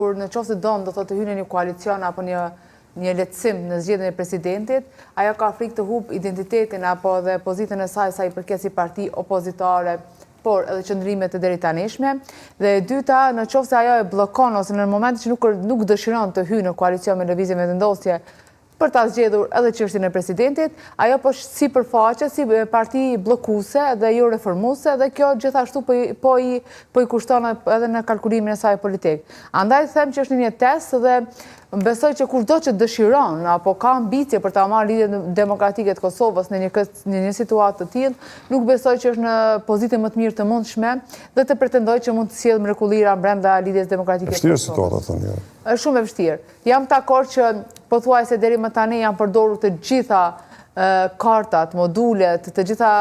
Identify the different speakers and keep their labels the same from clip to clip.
Speaker 1: Kur në qoftë se donë do të hyjë në një koalicion apo një lehtësim në zgjedhjen e presidentit, ajo ka frikë të humbë identitetin apo dhe pozitën e saj sa i përket si parti opozitare, por edhe qëndrimet e deritanishme. Dhe e dyta, në qoftë se ajo e bllokon ose në momentin që nuk dëshiron të hyjë në koalicion me Lëvizjen me Vendosje për ta zgjedhur edhe çështjen e presidentit, ajo po si përfaqet si parti bllokuese dhe jo reformuese dhe kjo gjithashtu po i kushton edhe në kalkulimin e saj politik. Andaj them që është një test dhe besoj që kushdo që dëshiron apo ka ambicie për ta marrë lidhjen demokratike të Kosovës në një situatë të tillë, nuk besoj që është në pozitën më të mirë të mundshme dhe të pretendojë që mund të sjellë mrekullira brenda lidhjes demokratike të Kosovës.
Speaker 2: Vështirë situata thonë.
Speaker 1: Është shumë e vështirë. Jam dakord që pothuajse deri më tani janë përdorur të gjitha kartat, modulet, të gjitha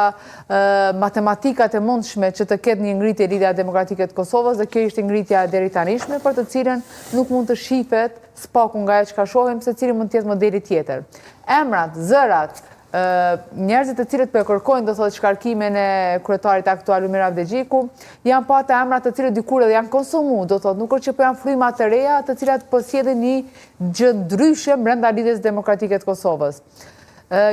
Speaker 1: matematikat e mundshme që të ketë një ngritje lidhja demokratike të Kosovës dhe kjo ishte ngritja e deritanishme për të cilën nuk mund të shifet spaku nga ajo çka shohim se cili mund të jetë modeli tjetër. Emrat, zërat, njerëzit të cilët po e kërkojnë do thotë shkarkimin e kryetarit aktual Lumir Avdexhiku, janë pa të emra të cilët dikur edhe janë konsumuar, do thotë nuk është që po janë fryma të reja të cilat po sjellin një gjë ndryshe brenda lidhjes demokratike të Kosovës.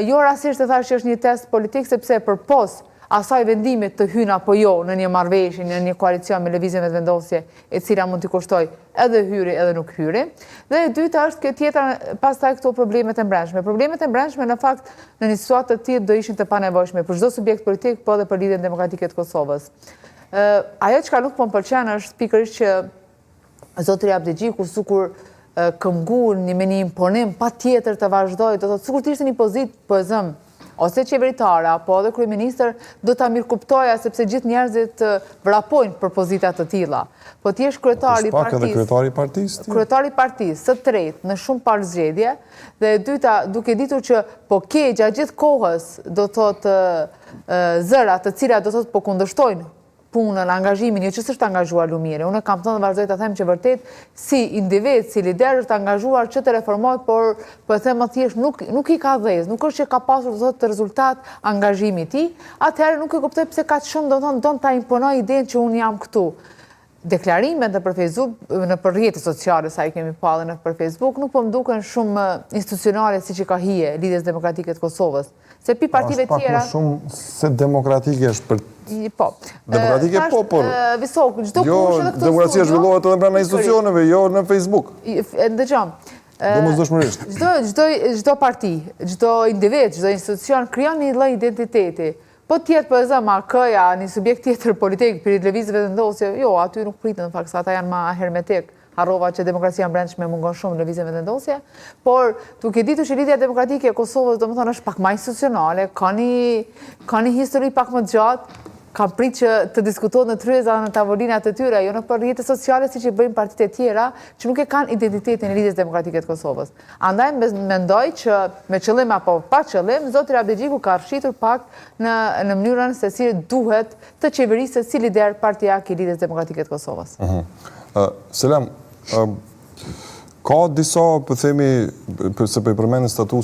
Speaker 1: Jo rastisht e thash që është një test politik sepse përpos asaj vendimit të hyjë apo jo në një marrëveshje, në një koalicion me Lëvizjen me Vendosje, e cila mund t'i kushtojë edhe hyri edhe nuk hyri. Dhe e dyta është kjo tjetra pastaj këto problemet e brendshme. Problemet e brendshme në fakt në një situatë të tillë do ishin të panevojshme për çdo subjekt politik, po edhe për lidhjen demokratike të Kosovës. Ajo çka nuk po më pëlqen është pikërisht që zotëri Avdexhiku sikur këmbgul me një imponim patjetër të vazhdojë, do thotë sikur të ishte një pozitë PZM ose qeveritare apo edhe kryeministër do ta mirëkuptoja sepse gjithë njerëzit vrapojnë për pozita të tilla. Po ti je kryetari i partisë. Kryetari i partisë së tretë në shumë parë zgjedhje dhe e dyta duke ditur që po ke gjatë gjithë kohës do thotë zëra të cilat do thotë po kundërshtojnë punën, angazhimin, jo që s'është angazhuar Lumiri. Unë kam thënë dhe vazhdoj të them që vërtet si individ, si lider është angazhuar që të reformojë, por po e them më thjesht nuk i ka dhezë, nuk është që ka pasur të rezultat angazhimi i tij, atëherë nuk e kuptoj pse kaq shumë do ta imponoj idenë që unë jam këtu. Deklarimet nëpër Facebook, nëpër rrjetet sociale sa i kemi parë nëpër Facebook, nuk po më duken shumë institucionale siç i ka hije lidhjes demokratike të Kosovës. Se pi partive tjera
Speaker 2: më shumë se demokratike është për
Speaker 1: po.
Speaker 2: Demokratike po, por
Speaker 1: Visok, çdo
Speaker 2: jo, demokracia zhvillohet edhe brenda institucioneve, jo në Facebook.
Speaker 1: Dëgjom.
Speaker 2: Domosdoshmërisht.
Speaker 1: Çdo parti, çdo individ, çdo institucion krijon një lloj identiteti. Po tjetë për zëma këja një subjekt tjetër politik për i Lëvizje me Vendosje, jo, aty nuk pritë në fakt, sa ata janë ma hermetik, harrova që demokracia brendshme mungon shumë Lëvizje me Vendosje, por duke ditur që lidhja demokratike e Kosovës do më thonë është pak ma institucionale, ka një histori pak më gjatë, kam pritë që të diskutohet në tryeza në tavolinat e tyre, jo në për rrjetet sociale si që bëjmë partitë e tjera, që nuk e kanë identitetin e lidhjes demokratike të Kosovës. Andaj mendoj që me qëllim apo pa qëllim, zotëri Avdexhiku ka fshitur pak në mënyrën se si duhet të qeverisë si lider partijak i lidhjes demokratike të Kosovës.
Speaker 2: Selam, ka disa, po themi, se po i përmendën status